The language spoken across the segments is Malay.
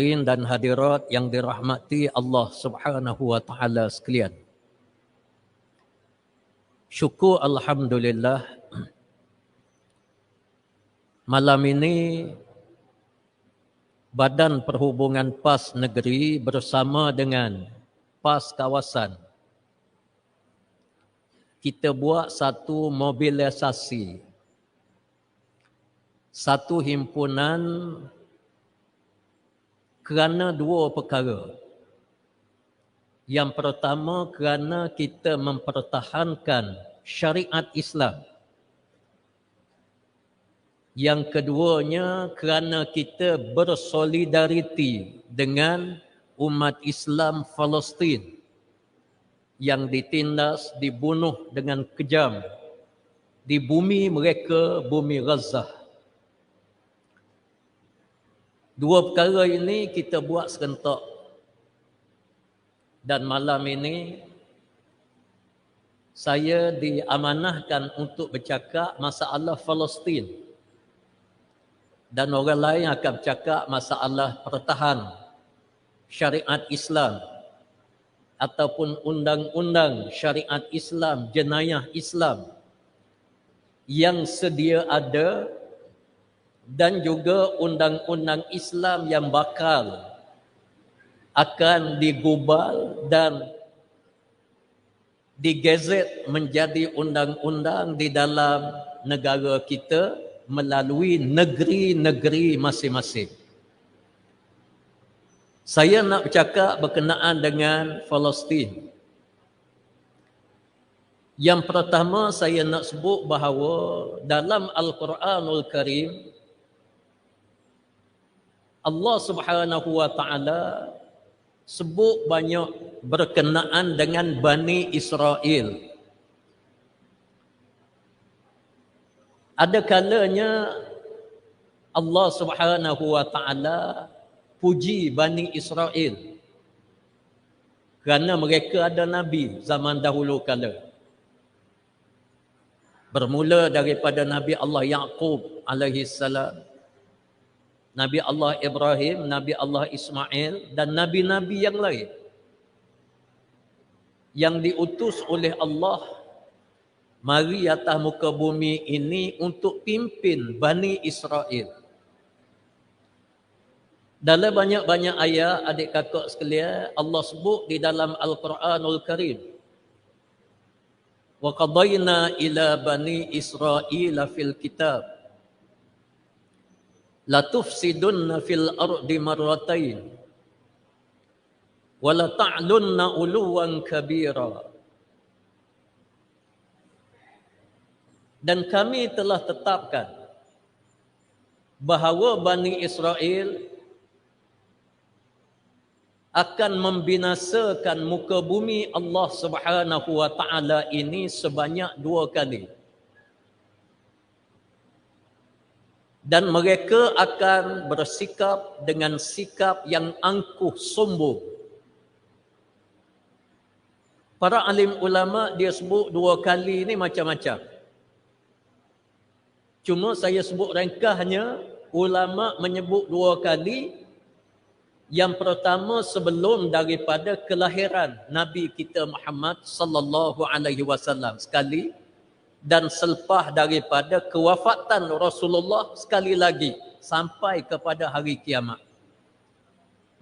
Dan hadirat yang dirahmati Allah Subhanahu wa taala sekalian. Syukur alhamdulillah malam ini Badan Perhubungan PAS Negeri bersama dengan PAS Kawasan kita buat satu mobilisasi, satu himpunan kerana dua perkara. Yang pertama kerana kita mempertahankan syariat Islam. Yang keduanya kerana kita bersolidariti dengan umat Islam Palestin yang ditindas, dibunuh dengan kejam di bumi mereka, bumi Gaza. Dua perkara ini kita buat serentak. Dan malam ini saya diamanahkan untuk bercakap masalah Palestin. Dan orang lain akan bercakap masalah pertahan syariat Islam ataupun undang-undang syariat Islam, jenayah Islam yang sedia ada dan juga undang-undang Islam yang bakal akan digubal dan digazet menjadi undang-undang di dalam negara kita melalui negeri-negeri masing-masing. Saya nak bercakap berkenaan dengan Palestin. Yang pertama saya nak sebut bahawa dalam Al-Quranul Karim Allah Subhanahu wa taala sebut banyak berkenaan dengan Bani Israel. Ada kalanya Allah Subhanahu wa taala puji Bani Israel kerana mereka ada nabi zaman dahulu kala. Bermula daripada Nabi Allah Yaqub alaihi salam, Nabi Allah Ibrahim, Nabi Allah Ismail dan nabi-nabi yang lain yang diutus oleh Allah mari atas muka bumi ini untuk pimpin Bani Israel. Dalam banyak-banyak ayat adik kakak sekalian Allah sebut di dalam Al-Quranul Karim, wa qadayna ila bani Israila fil kitab la tufsidunna fil ardi marratain wa la ta'lunna uluwan kabira. Dan kami telah tetapkan bahawa Bani Israel akan membinasakan muka bumi Allah Subhanahu wa taala ini sebanyak 2 kali. Dan mereka akan bersikap dengan sikap yang angkuh sombong. Para alim ulama dia sebut 2 kali ini macam-macam. Cuma saya sebut ringkasnya, ulama menyebut 2 kali. Yang pertama sebelum daripada kelahiran Nabi kita Muhammad sallallahu alaihi wasallam sekali, dan selepas daripada kewafatan Rasulullah sekali lagi sampai kepada hari kiamat.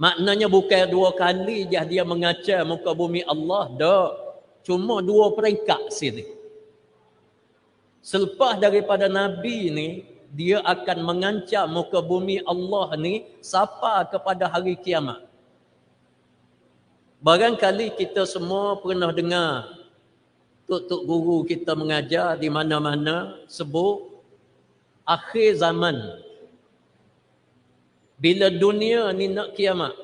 Maknanya bukan 2 kali je dia mengacau muka bumi Allah, dak. Cuma 2 peringkat sini. Selepas daripada Nabi ni, dia akan mengancam muka bumi Allah ni sampai kepada hari kiamat. Barangkali kita semua pernah dengar tok-tok guru kita mengajar di mana-mana sebut akhir zaman. Bila dunia ni nak kiamat.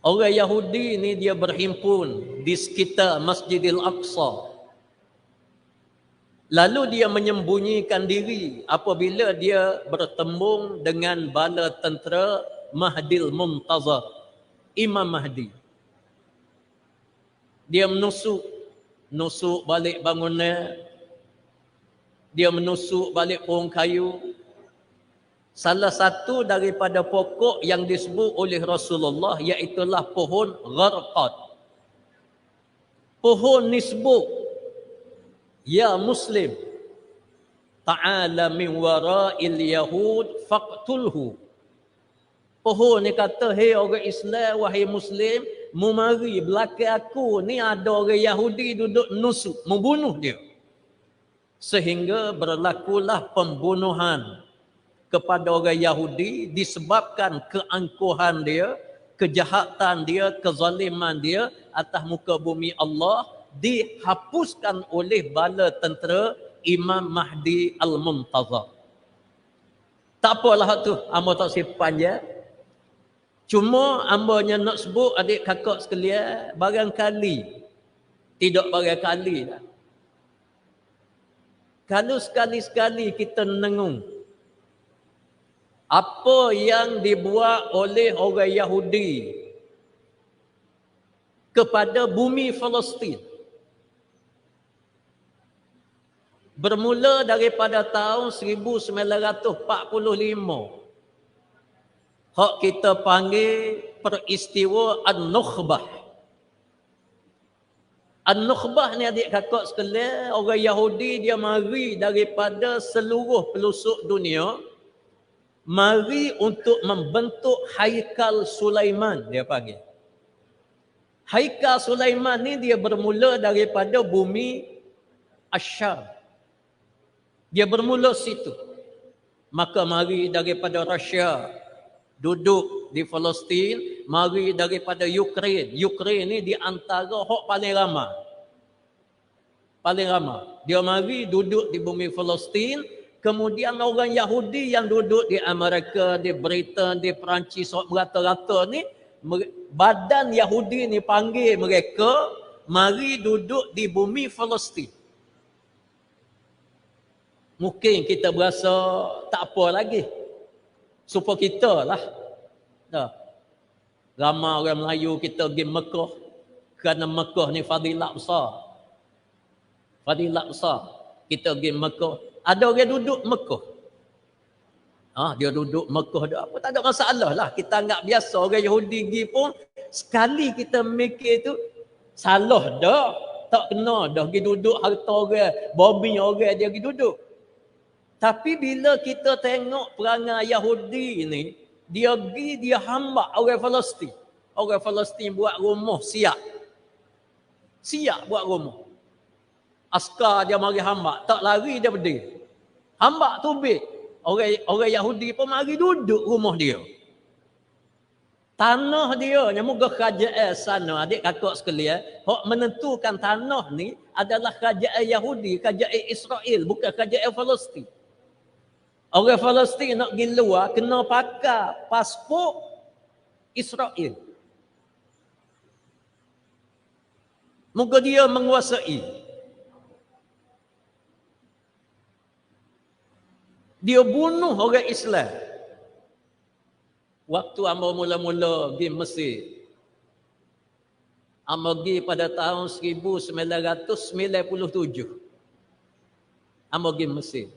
Orang Yahudi ni dia berhimpun di sekitar Masjidil Aqsa. Lalu dia menyembunyikan diri apabila dia bertembung dengan bala tentera Mahdil Muntazar, Imam Mahdi. Dia menusuk balik bangunan, dia menusuk balik pohon kayu, Salah satu daripada pokok yang disebut oleh Rasulullah iaitulah pohon gharqad. Pohon ni sebut, ya Muslim, ta'ala min wara'il yahud faqtulhu. Pohon ni kata, hei orang Islam, wahai Muslim, mu mari belakang aku ni ada orang Yahudi duduk nusuk, membunuh dia. Sehingga berlakulah pembunuhan kepada orang Yahudi disebabkan keangkuhan dia, kejahatan dia, kezaliman dia atas muka bumi Allah dihapuskan oleh bala tentera Imam Mahdi Al-Muntazar. Tak apalah tu, hamba tak simpan je. Cuma hambanya nak sebut adik kakak sekalian, barangkali, tidak barangkali lah. Kalau sekali-sekali kita nengung apa yang dibuat oleh orang Yahudi kepada bumi Palestin, bermula daripada tahun 1945, hak kita panggil peristiwa An-Nukhbah. An-Nukhbah ni adik kakak sekalian, orang Yahudi dia mari daripada seluruh pelosok dunia, mari untuk membentuk Haikal Sulaiman, dia panggil. Haikal Sulaiman ni dia bermula daripada bumi Asyam. Dia bermula situ. Maka mari daripada Rusia, duduk di Palestin, mari daripada Ukraine. Ukraine ni di antara hak paling ramai. Paling ramai. Dia mari duduk di bumi Palestin. Kemudian orang Yahudi yang duduk di Amerika, di Britain, di Perancis, merata-rata ni, badan Yahudi ni panggil mereka, mari duduk di bumi Palestin. Mungkin kita berasa tak apa lagi. Supaya kita lah. Ramai orang Melayu kita pergi Mekah. Kerana Mekah ni fadilat besar. Fadilat besar. Kita pergi Mekah. Ada orang duduk Mekah. Dia duduk Mekah dia apa, tak ada masalah lah. Kita anggap biasa orang Yahudi pergi pun. Sekali kita mikir tu, salah dah. Tak kena dah pergi duduk harta orang. Bobi orang dia pergi duduk. Tapi bila kita tengok perangai Yahudi ni, dia pergi, dia hambak orang Palestin. Orang Palestin buat rumah siap. Siap buat rumah. Askar dia mari hambak, tak lari dia berdiri. Hambak tubik. Orang Yahudi pun mari duduk rumah dia. Tanah dia, yang moga kerajaan sana, adik kakak sekalian, hak menentukan tanah ni adalah kerajaan Yahudi, kerajaan Israel, bukan kerajaan Palestin. Orang Palestin nak pergi luar, kena pakai pasport Israel. Moga dia menguasai. Dia bunuh orang Islam. Waktu hamba mula-mula pergi Mesir, hamba pergi pada tahun 1997. Hamba pergi Mesir.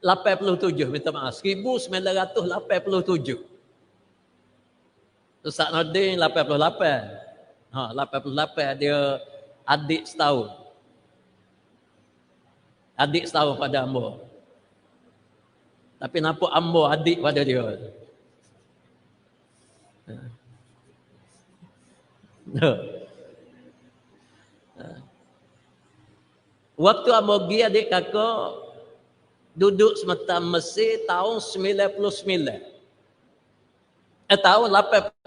87, minta maaf. 1987. Ustaz Nordin 88. 88 dia adik setahun. Adik setahun pada hamba. Tapi nampak hamba adik pada dia. Waktu hamba pergi adik kakak duduk semata Mesir tahun 99. Tahun 89.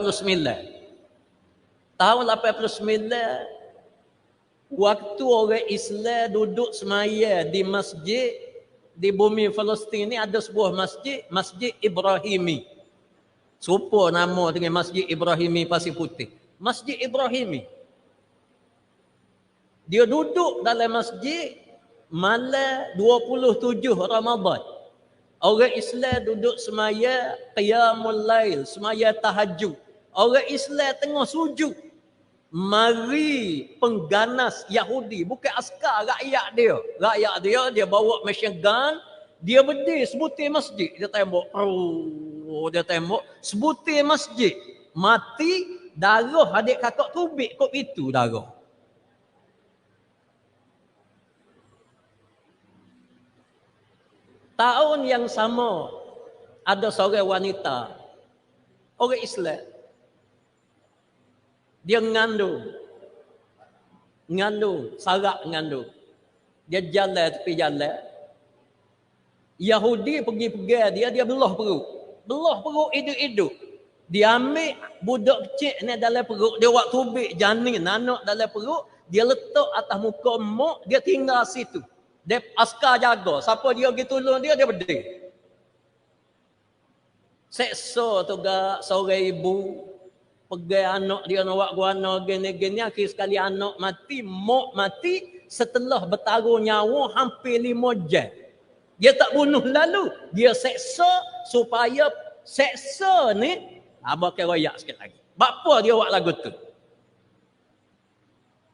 Tahun 89, waktu orang Islam duduk semaya di masjid di bumi Palestin ni, ada sebuah masjid, Masjid Ibrahimi. Serupa nama dengan Masjid Ibrahimi Pasir Putih. Masjid Ibrahimi. Dia duduk dalam masjid malam 27 Ramadan. Orang Islam duduk semaya qiyamul lail, semaya tahajud. Orang Islam tengah sujud. Mari pengganas Yahudi, bukan askar, rakyat dia. Rakyat dia bawa machine gun, dia berdiri sebutir masjid, dia tembak. dia tembok sebutir masjid. Mati, darah adik kakak tubik kot itu darah. Tahun yang sama ada seorang wanita, orang Islam. Dia ngandung, sarak ngandung. Dia jalan tepi jalan. Yahudi pergi dia belah perut. Belah perut hidup-hidup. Dia ambil budak kecil ni dalam perut, dia buat tubik janin anak dalam perut, dia letak atas muka mak, dia tinggal situ. Dia askar jaga, siapa dia pergi tolong dia berdiri. Seksa tu gak seorang ibu pergi anak dia nak buat guana gini-gini, akhir sekali anak mati, mak mati setelah bertaruh nyawa hampir 5 jam. Dia tak bunuh lalu, dia seksa supaya seksa ni abang akan royak sikit lagi. Bapa dia buat lagu tu.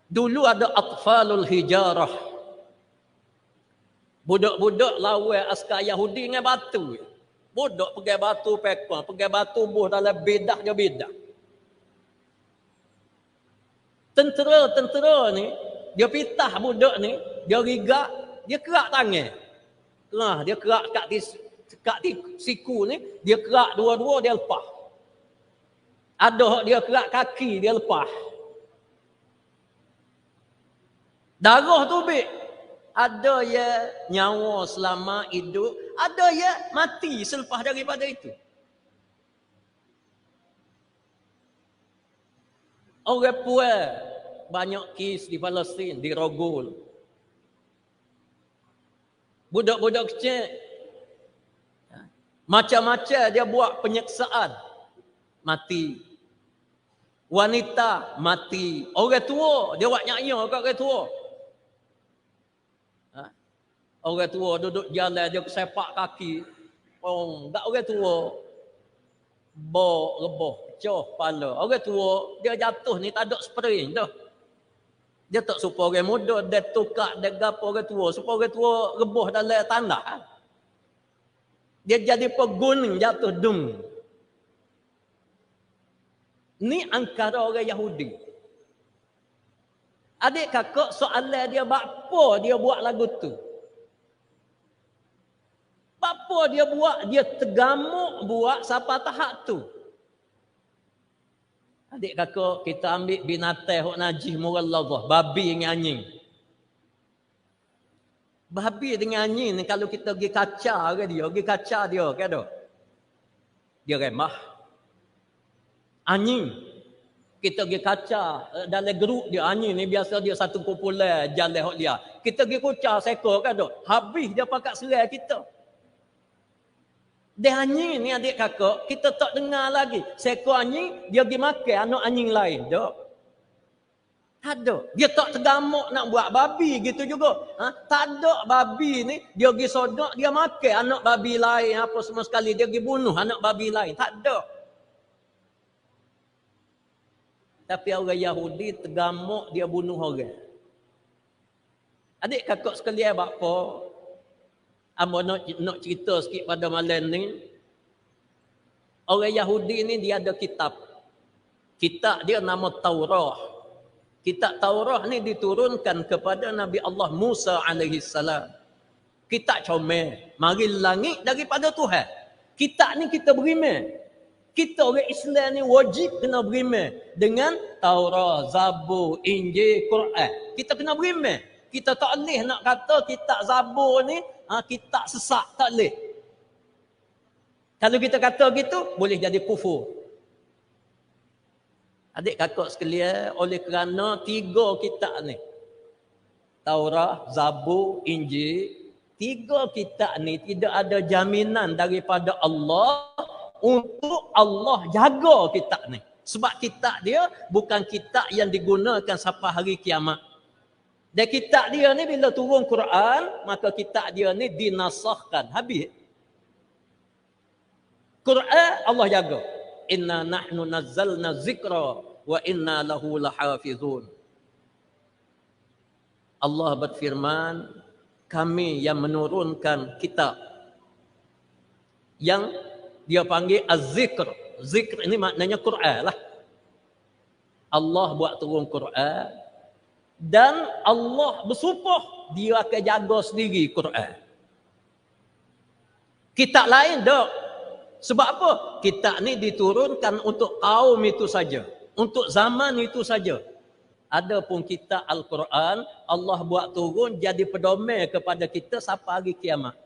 Dulu ada atfalul hijarah. Budak-budak lawan askar Yahudi dengan batu. Budak pergi batu pekon, pergi batu buh dalam bedah dia bedah. Tentera ni, dia pitah budak ni, dia rigak, dia kerak tangan. Nah, dia kerak kat siku ni, dia kerak dua-dua dia lepas. Ada dia kerak kaki dia lepas. Darah tubik. Ada yang nyawa selama hidup, ada yang mati selepas daripada itu. Orang puan banyak kes di Palestin, di Rogol. Budak-budak kecil macam-macam dia buat penyeksaan, mati. Wanita mati. Orang tua dia buat nyaya kat orang tua. Orang tua duduk jalan dia sepak kaki. Oh, tak orang tua. Bok reboh, pecah kepala. Orang tua dia jatuh ni tak ada spring dah. Dia tak supaya orang muda dia tukar dia gapo orang tua, supaya orang tua reboh dalam tanah. Dia jadi pegunung jatuh dum. Ni angkara orang Yahudi. Adik kakak soalan dia apa dia buat lagu tu? Apa dia buat? Dia tergamuk buat siapa tahap tu. Adik kakak kita ambil binatang hok najis moral Allah, babi dengan anjing. Babi dengan anjing ni kalau kita pergi kaca ke dia, ke dah. Dia remah. Anjing kita pergi kaca dalam geruk dia, anjing ni biasa dia satu kumpulan jalan hok dia. Kita pergi kucar sekor ke dah. Habis dia pakat serai kita. Dia anjing ni adik kakak, kita tak dengar lagi. Seekor anjing, dia pergi makan anak anjing lain. Tak. Tak ada. Dia tak tergamuk nak buat babi gitu juga. Tak ada babi ni, dia pergi sodak, dia makan anak babi lain. Apa semua sekali, dia pergi bunuh anak babi lain. Tak ada. Tapi orang Yahudi tergamuk, dia bunuh orang. Adik kakak sekalian bapa, Amba nak cerita sikit pada malam ni. Orang Yahudi ni dia ada kitab. Kitab dia nama Taurah. Kitab Taurah ni diturunkan kepada Nabi Allah Musa AS. Kitab comel. Mari langit daripada Tuhan. Kitab ni kita beriman. Kita orang Islam ni wajib kena beriman dengan Taurah, Zabur, Injil, Quran. Kita kena beriman. Kita tak boleh nak kata kitab Zabur ni kitab sesat, tak boleh. Kalau kita kata gitu, boleh jadi kufur. Adik kakak sekalian, oleh kerana 3 kitab ni, Taurah, Zabur, Injil, 3 kitab ni tidak ada jaminan daripada Allah untuk Allah jaga kitab ni. Sebab kitab dia bukan kitab yang digunakan sampai hari kiamat. Dan kitab dia ni bila turun Quran, maka kitab dia ni dinasahkan. Habis. Quran Allah jaga. Inna nahnu nazzalna zikra wa inna lahu lahafizun. Allah berfirman, kami yang menurunkan kitab yang Dia panggil az-zikr. Zikr ini maknanya Quran lah. Allah buat turun Quran dan Allah bersumpah dia akan jaga sendiri Quran. Kitab lain tak. Sebab apa? Kitab ni diturunkan untuk kaum itu saja, untuk zaman itu saja. Adapun kitab Al-Quran, Allah buat turun jadi pedoman kepada kita sampai hari kiamat.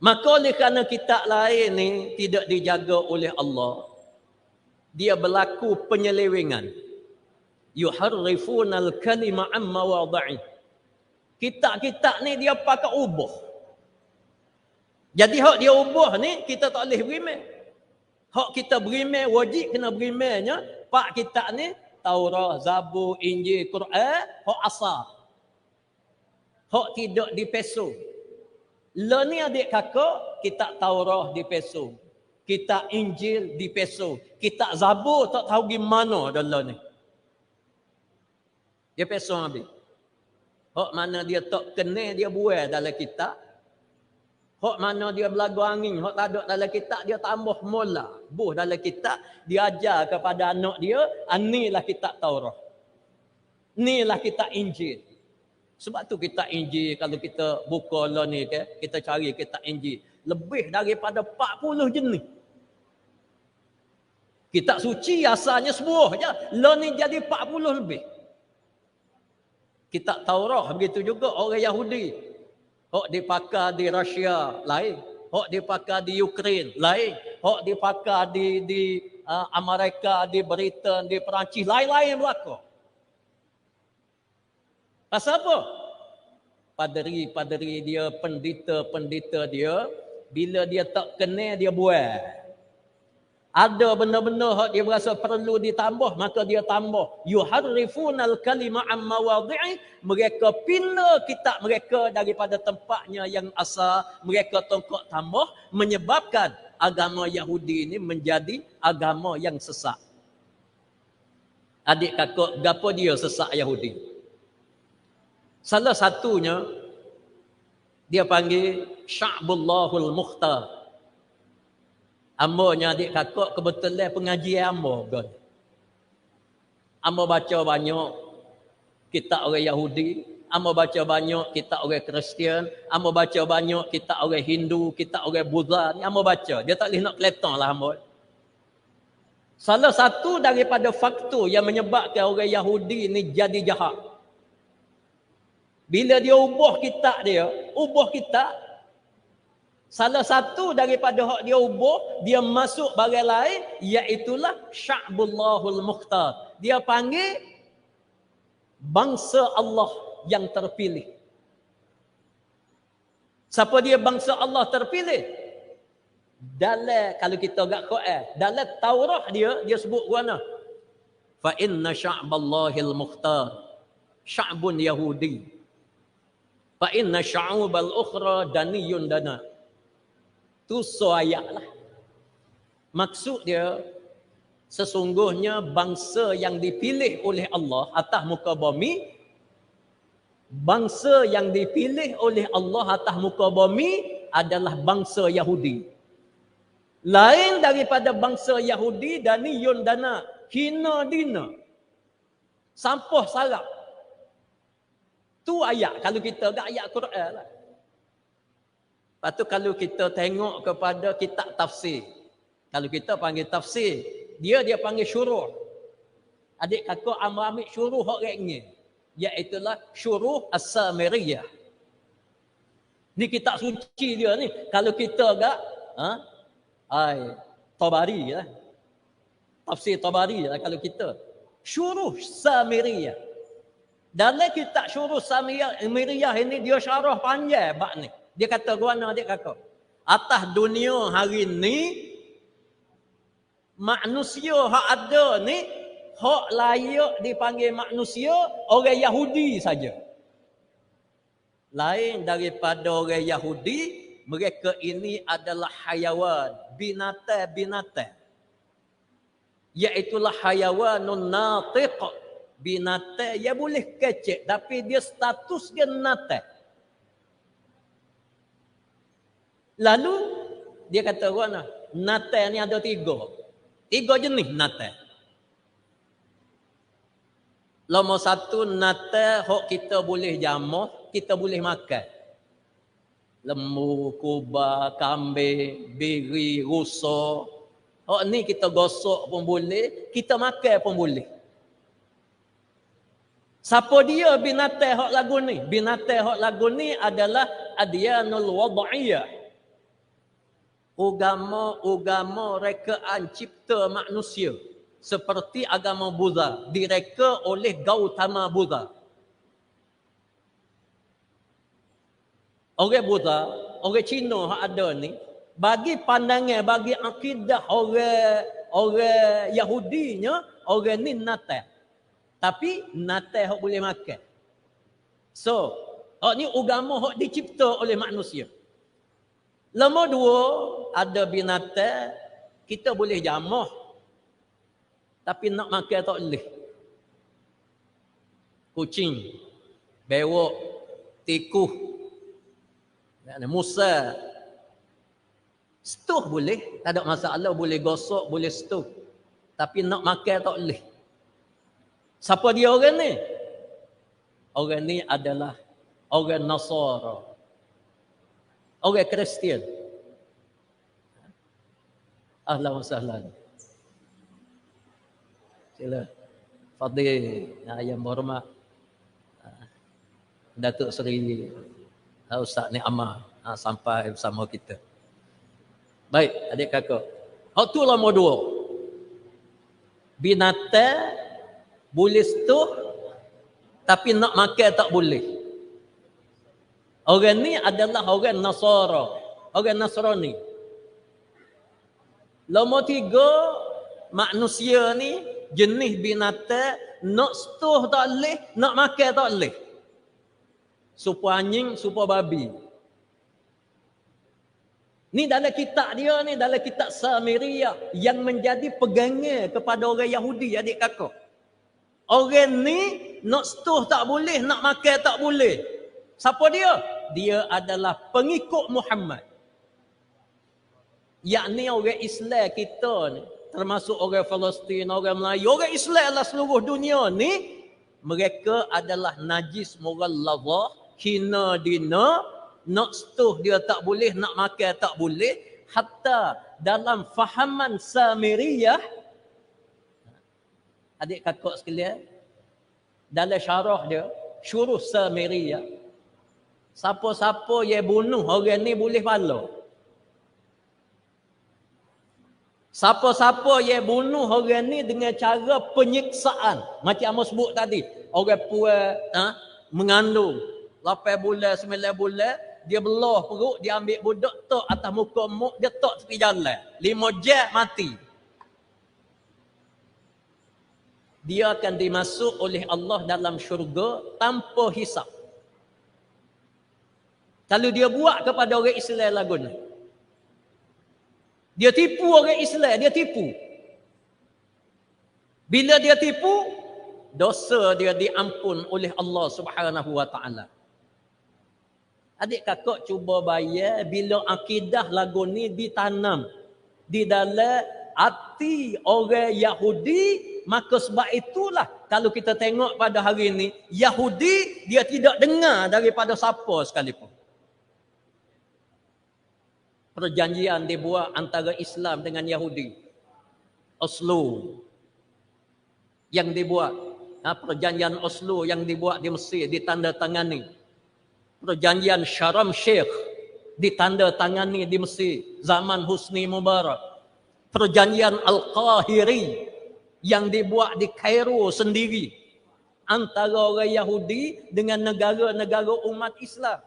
Maka oleh kerana kitab lain ni tidak dijaga oleh Allah, dia berlaku penyelewengan. Yuharrifunal kalima an mawadhi'i. Kitab-kitab ni dia pakai ubah. Jadi hak dia ubah ni kita tak boleh beriman. Hak kita beriman wajib kena berimannya pak kitab ni Taurat, Zabur, Injil, Quran, hak asal. Hak tidak dipeso. Lah ni adik kakak, kitab Taurat dipeso. Kitab Injil dipeso. Kitab Zabur tak tahu gimana dalam ni. Dia peso habis. Hak mana dia tak kenal dia buat dalam kitab. Hak mana dia belagu angin, hak tak ada dalam kitab dia tambah mula. Buh dalam kitab dia ajar kepada anak dia, inilah kitab Taurat. Inilah kitab Injil. Sebab tu kitab Injil kalau kita buka lah ni ke, kita cari kitab Injil, lebih daripada 40 jenis. Kitab suci asalnya sebuah je, lah ni jadi 40 lebih. Kitab Taurat begitu juga orang Yahudi. Hak dipakai di Rusia lain, hak dipakai di Ukraine lain, hak dipakai di Amerika, di Britain, di Perancis lain-lain berlaku. Pasal apa? Paderi-paderi dia, pendeta-pendeta dia, bila dia tak kenal dia buat. Ada benda-benda hak dia berasa perlu ditambah, maka dia tambah. Yuharrifunal kalima an mawadhi'i. Mereka pindah kitab mereka daripada tempatnya yang asal. Mereka tongkok tambah, menyebabkan agama Yahudi ini menjadi agama yang sesat. Adik kakak, gapo dia sesat Yahudi? Salah satunya, dia panggil Sya'bullahul Mukhtar. Ambonya adik kakak kebetulan pengajian ambo kan. Ambo baca banyak kitab orang Yahudi, ambo baca banyak kitab orang Kristian, ambo baca banyak kitab orang Hindu, kitab orang Buddha ni ambo baca. Dia tak boleh nak kelihatan lah ambo. Salah satu daripada faktor yang menyebabkan orang Yahudi ni jadi jahat. Bila dia ubah kitab dia, ubah kitab, salah satu daripada hak dia ubah, dia masuk barang lain, iaitulah Sya'bullahul Mukhtar. Dia panggil bangsa Allah yang terpilih. Siapa dia bangsa Allah terpilih? Dalam, kalau kita agak Quran, dalam Taurah dia sebut mana? Fa inna sya'ballahil mukhtar sya'bun Yahudi. Fa inna sya'ubal ukhra daniyun dana. Tu ayat lah. Maksud dia, sesungguhnya bangsa yang dipilih oleh Allah atas muka bumi, bangsa yang dipilih oleh Allah atas muka bumi adalah bangsa Yahudi. Lain daripada bangsa Yahudi, daniyun dana, hina dina, sampah sarap. Tu ayat, kalau kita agak ayat Quran lah. Lepas tu kalau kita tengok kepada kitab tafsir, kalau kita panggil tafsir, dia panggil syuruh. Adik kakak ambil syuruh hak rengnya, iaitulah syuruh as-Samiriyah. Ni kitab suci dia ni. Kalau kita agak Tabari lah. Tafsir Tabari lah kalau kita. Syuruh Samiriyah. Dalam kitab syuruh Samiriyah ini dia syarah panjang bab ni. Dia kata guana adik kakak. Atas dunia hari ni, manusia hak ada ni, hak layak dipanggil manusia, orang Yahudi saja. Lain daripada orang Yahudi, mereka ini adalah hayawan, binatang-binatang. Iaitulah hayawanun natiq. Binatang, dia boleh kecek, tapi dia status dia natang. Lalu Dia kata orang Natal ni ada 3. 3 jenis Natal. Nombor 1 Natal hok kita boleh jamuh, kita boleh makan. Lembu, kuba, kambing, biri, rusa. Hok ni kita gosok pun boleh, kita makan pun boleh. Siapa dia binatang hok lagu ni? Binatang hok lagu ni adalah adyanul wad'iyah. Agama rekaan cipta manusia. Seperti agama Buddha, direka oleh Gautama Buddha. Orang Buddha, orang Cina yang ada ni, bagi pandangan, bagi akidah orang Yahudinya, orang ni Natal. Tapi Natal yang boleh makan. So, ni agama yang dicipta oleh manusia. Nombor 2, ada binatang, kita boleh jamuh. Tapi nak makan tak boleh. Kucing, bewok, tikus, musa. Setuh boleh, tak ada masalah, boleh gosok, boleh setuh. Tapi nak makan tak boleh. Siapa dia orang ni? Orang ni adalah orang Nasara. Orang Kristian. Ahlan wa sahlan. Sila Fadil yang berhormat Datuk Seri Ustaz Ni'amah sampai bersama kita. Baik, adik kakak. Hak tu nombor 2. Binatang boleh setuh tapi nak makan tak boleh. Orang ni adalah orang Nasara, orang Nasrani. Nombor 3, manusia ni jenis binatang nak setuh tak boleh, nak makan tak boleh. Supa anjing, supa babi. Ni dalam kitab dia ni, dalam kitab Samiriyah yang menjadi pegangan kepada orang Yahudi, adik kakak. Orang ni nak setuh tak boleh, nak makan tak boleh. Siapa dia? Dia adalah pengikut Muhammad. Yakni orang Islam kita ni, termasuk orang Palestin, orang Melayu, orang Islam lah seluruh dunia ni, mereka adalah najis moral lawah, hina dina, nak setuh dia tak boleh, nak makan tak boleh. Hatta dalam fahaman Samiriyah, adik kakak sekalian, dalam syarah dia, syuruh Samiriyah, siapa-siapa yang bunuh orang ni boleh pahala. Siapa-siapa yang bunuh orang ni dengan cara penyiksaan. Macam Amos sebut tadi. Orang puan mengandung 8 bulan, 9 bulan. Dia belah perut, dia ambil budak tok atas muka muk, dia tok tepi jalan. 5 jam mati. Dia akan dimasuk oleh Allah dalam syurga tanpa hisap. Kalau dia buat kepada orang Islam lagu ni. Dia tipu orang Islam, dia tipu. Bila dia tipu, dosa dia diampun oleh Allah Subhanahu wa taala. Adik kakak cuba bayar bila akidah lagu ni ditanam di dalam hati orang Yahudi, maka sebab itulah kalau kita tengok pada hari ini, Yahudi dia tidak dengar daripada siapa sekalipun. Perjanjian dibuat antara Islam dengan Yahudi. Oslo yang dibuat. Perjanjian Oslo yang dibuat di Mesir ditandatangani. Perjanjian Sharm Sheikh ditandatangani di Mesir zaman Husni Mubarak. Perjanjian Al-Qahiri yang dibuat di Kairo sendiri antara orang Yahudi dengan negara-negara umat Islam.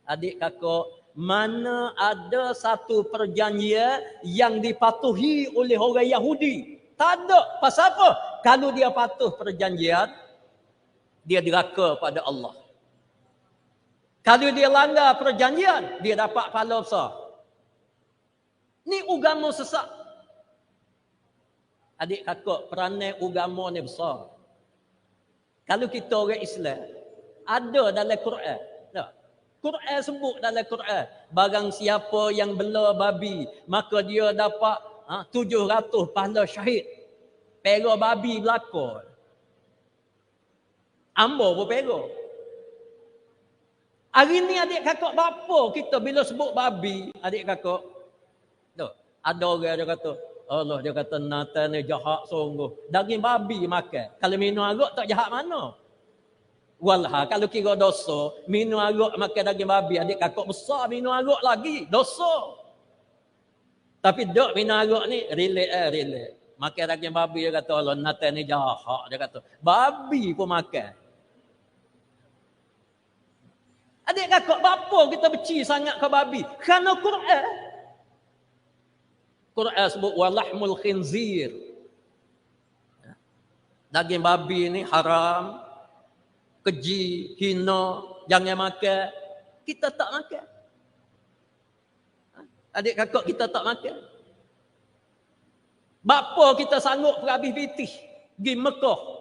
Adik kakak, mana ada satu perjanjian yang dipatuhi oleh orang Yahudi? Tak ada. Pasal apa? Kalau dia patuh perjanjian, dia diraka pada Allah. Kalau dia langgar perjanjian, dia dapat pahala besar. Ni agama sesat. Adik kakak, peranan agama ni besar. Kalau kita orang Islam, ada dalam Quran. Quran sebut dalam Quran, barang siapa yang bela babi, maka dia dapat 700 pahala syahid. Pera babi belakang. Ambo pun pera. Hari ni adik kakak bapa kita bila sebut babi, adik kakak. Tu, ada orang dia kata, Allah dia kata Nathan ni jahat sungguh. Daging babi makan. Kalau minum arak tak jahat mana? Walha kalau kira dosa, minum arak makan daging babi, adik kakak besar minum arak lagi, dosa. Tapi dok minum arak ni relate. Makan daging babi dia kata Allah Nathan ni jahat dia kata. Babi pun makan. Adik kakak bapa kita benci sangat ke babi? Kerana Quran. Quran sebut walahmul khinzir. Daging babi ni haram, keji, hina, jangan makan. Kita tak makan. Adik kakak kita tak makan. Bapa kita sanggup perhabis pitih pergi Mekah.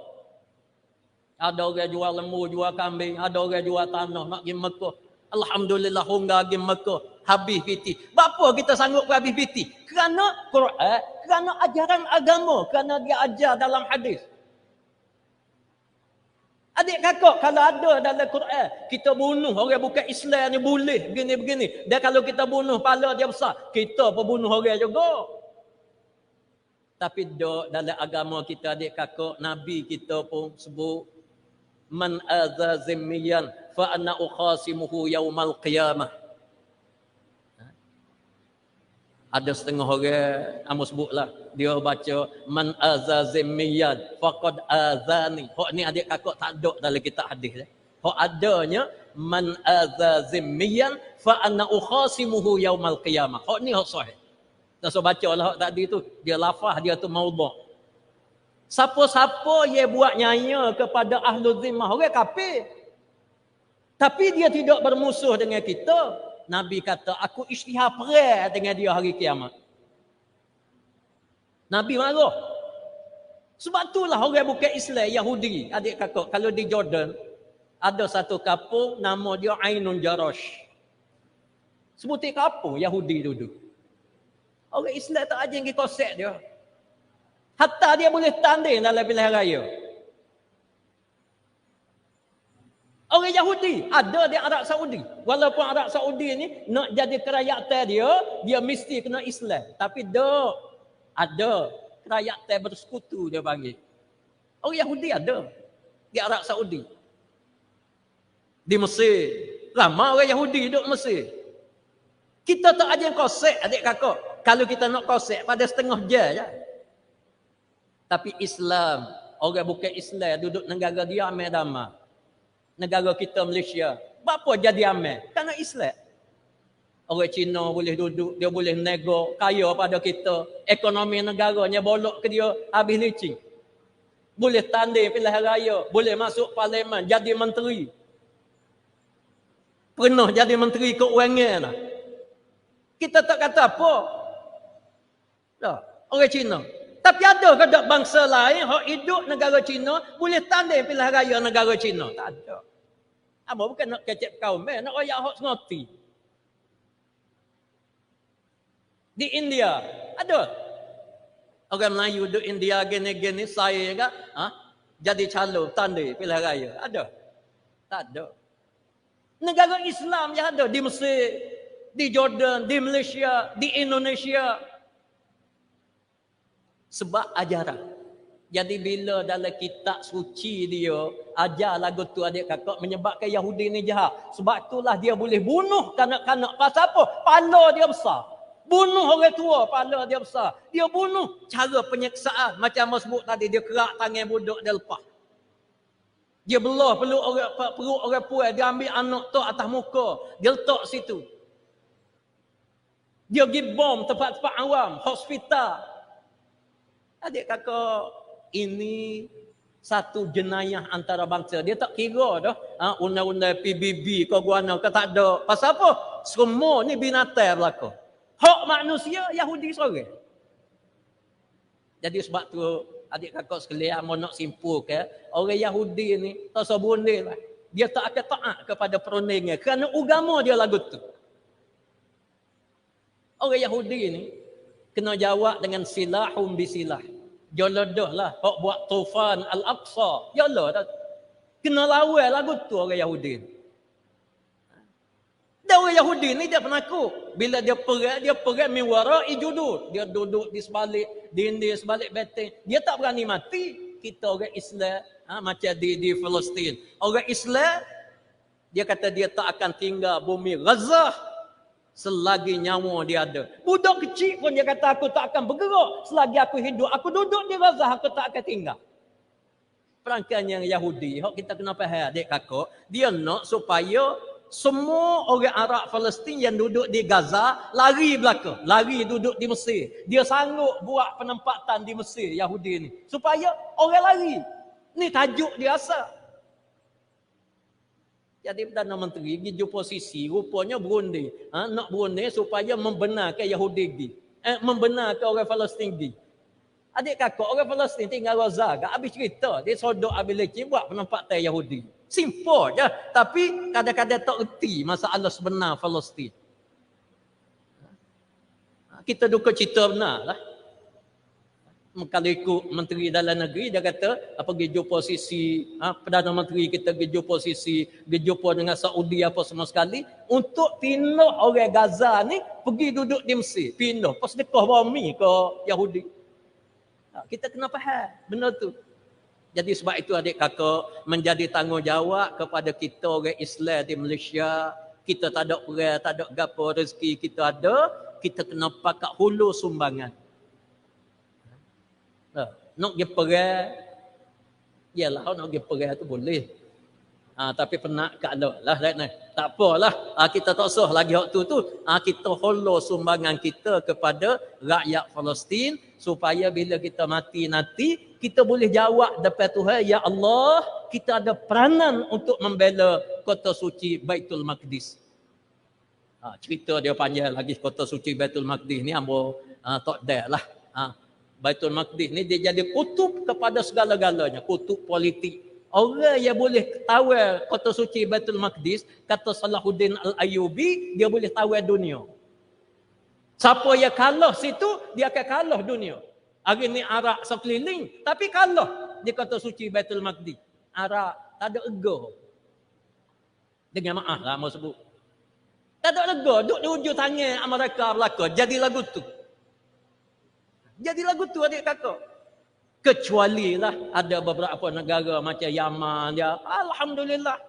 Ada orang jual lembu, jual kambing, ada orang jual tanah nak pergi Mekah. Alhamdulillah hongga pergi Mekah, habis pitih. Bapa kita sanggup perhabis pitih? Kerana Quran, kerana ajaran agama, kerana dia ajar dalam hadis. Adik kakak kalau ada dalam Quran, kita bunuh orang bukan Islam ni boleh begini-begini. Dan kalau kita bunuh pala dia besar, kita pun bunuh orang juga. Tapi dalam agama kita adik kakak, Nabi kita pun sebut man adza zimmiyan fa ana ukhasimuhu yaumal qiyamah. Ada setengah orang amos sebutlah dia baca man adza zimmiyan faqad azani. Hak ni adik kakak tak ada dalam kitab hadis. Hak adanya man adza zimmiyan fa ana ukhasimuhu yaumal qiyamah. Hak ni hak sahih. Tak baca lah tadi tu, dia lafaz dia tu maudhu'. Siapa-siapa yang buat nyaya kepada ahlu zimmah, orang kafir. Tapi dia tidak bermusuh dengan kita. Nabi kata, aku isytihar perang dengan dia hari kiamat. Nabi marah. Sebab itulah orang bukan Islam, Yahudi. Adik kakak, kalau di Jordan, ada satu kampung, nama dia Ainun Jarash. Sebutir kampung Yahudi duduk. Orang Islam tak aja yang konsep dia. Hatta dia boleh tanding dalam pilihan raya. Orang Yahudi ada di Arab Saudi. Walaupun Arab Saudi ni nak jadi kerajaan dia mesti kena Islam. Tapi ada kerajaan bersekutu dia panggil. Orang Yahudi ada di Arab Saudi. Di Mesir. Ramai orang Yahudi duduk Mesir. Kita tak aja yang konsep adik kakak. Kalau kita nak konsep pada setengah jam je. Tapi Islam, orang bukan Islam duduk negara dia aman damai. Negara kita Malaysia, apa jadi aman? Kerana Islam. Orang Cina boleh duduk, dia boleh nego, kaya pada kita. Ekonomi negaranya bolok ke dia, habis licin. Boleh tanding pilihan raya, boleh masuk parlimen, jadi menteri. Pernah jadi menteri keuangan lah. Kita tak kata apa. Orang Cina. Tapi ada ke tak bangsa lain yang hidup negara Cina boleh tanding pilihan raya negara Cina? Tak ada. Apa bukan nak kecep kaum, nak royak hak sengerti. Di India ada orang Melayu duduk India gini-gini saya kan jadi calon tanding pilihan raya. Ada? Tak ada. Negara Islam yang ada di Mesir, di Jordan, di Malaysia, di Indonesia. Sebab ajaran. Jadi bila dalam kitab suci dia ajar lagu tu adik kakak menyebabkan Yahudi ni jahat. Sebab itulah dia boleh bunuh kanak-kanak. Pasal apa? Pala dia besar. Bunuh orang tua, pala dia besar. Dia bunuh cara penyeksaan. Macam Mas sebut tadi, dia kerak tangan budak dia lepas. Dia belah perut orang puan. Dia ambil anak tu atas muka. Dia letak situ. Dia pergi bom tempat-tempat awam, hospital. Adik kakak, ini satu jenayah antara bangsa. Dia tak kira dah. Undang-undang PBB ke guana ke tak ada. Pasal apa? Semua ni binatang berlaku. Hak manusia Yahudi seorang. Jadi sebab tu adik kakak sekalian mau nak simpulkan orang Yahudi ni tak usah bundil lah. Dia tak akan taat kepada perundingan kerana agama dia lagu tu. Orang Yahudi ni kena jawab dengan silahum bisilah. Jolodoh lah. Hak buat tufan Al-Aqsa. Yalah dah. Kena lawan lagu tu orang Yahudi ni. Dan orang Yahudi ni dia penakut. Bila dia perang min wara'i judud. Dia duduk di sebalik dinding, sebalik beteng. Dia tak berani mati. Kita orang Islam macam di Palestin. Orang Islam dia kata dia tak akan tinggal bumi Gaza selagi nyawa dia ada. Budak kecil pun dia kata aku tak akan bergerak selagi aku hidup. Aku duduk di Gaza, aku tak akan tinggal. Perangkaian yang Yahudi, kita kena faham adik kakak, dia nak supaya semua orang Arab Palestin yang duduk di Gaza lari belaka, lari duduk di Mesir. Dia sanggup buat penempatan di Mesir Yahudi ni supaya orang lari. Ni tajuk dia asal. Jadi Perdana Menteri pergi jumpa posisi rupanya berundi, nak berundi supaya membenarkan Yahudi pergi, membenarkan orang Palestin pergi. Adik kakak orang Palestin tinggal Gaza, habis cerita dia sodok abiliki buat penempatan Yahudi. Simple je, tapi kadang-kadang tak erti masalah sebenar Palestin. Kita duka cerita benar lah. Kalau ikut Menteri Dalam Negeri, dia kata pergi jumpa posisi Perdana Menteri kita pergi jumpa posisi, pergi jumpa dengan Saudi apa semua sekali untuk pindah orang Gaza ni pergi duduk di Mesir, pindah persedekah bumi ke Yahudi. Kita kena faham benda tu. Jadi sebab itu adik kakak menjadi tanggungjawab kepada kita orang Islam di Malaysia. Kita tak ada perang, tak ada gapo, rezeki kita ada, kita kena pakat hulu sumbangan. Nak pergi perang, yalah nak pergi perang tu boleh. Tapi penat kalau lah tak apalah. Kita tak usah lagi waktu tu. Kita hulu sumbangan kita kepada rakyat Palestin supaya bila kita mati nanti kita boleh jawab depan Tuhan, ya Allah, kita ada peranan untuk membela kota suci Baitul Maqdis. Cerita dia panjang lagi kota suci Baitul Maqdis ni ambo tak ada lah. Baitul Maqdis ni dia jadi kutub kepada segala-galanya, kutub politik. Orang yang boleh tawar kota suci Baitul Maqdis, kata Salahuddin Al-Ayyubi, dia boleh tawar dunia. Siapa yang kalah situ, dia akan kalah dunia. Hari ni Arab sekeliling, tapi kalah di kota suci Baitul Maqdis. Arab tak ada ego. Dengan maaf lah mau sebut. Tak ada ego, duduk di hujung tangan Amerika belaka, jadi lagu tu. Jadi lagu tu adik kakak. Kecuali lah ada beberapa negara macam Yaman dia, alhamdulillah.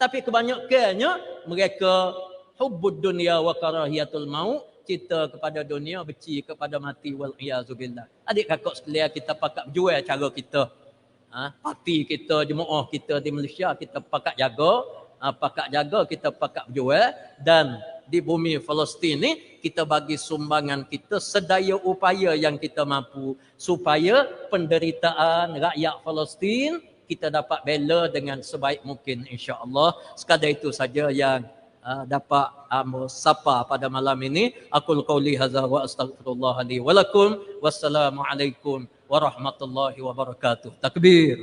Tapi kebanyakannya mereka hubbud dunya wa karahiyatul maut, cinta kepada dunia, benci kepada mati, wal iyazubillah. Adik kakak sekalian, kita pakat jual cara kita. Parti kita, jemaah kita di Malaysia, kita pakat jaga, kita pakat jual. Dan di bumi Palestin ni kita bagi sumbangan kita sedaya upaya yang kita mampu supaya penderitaan rakyat Palestin kita dapat bela dengan sebaik mungkin, insya-Allah. Sekadar itu saja yang dapat sapa pada malam ini. Aqul qauli hadza wa astaghfirullah li wa lakum. Wassalamualaikum warahmatullahi wabarakatuh. Takbir.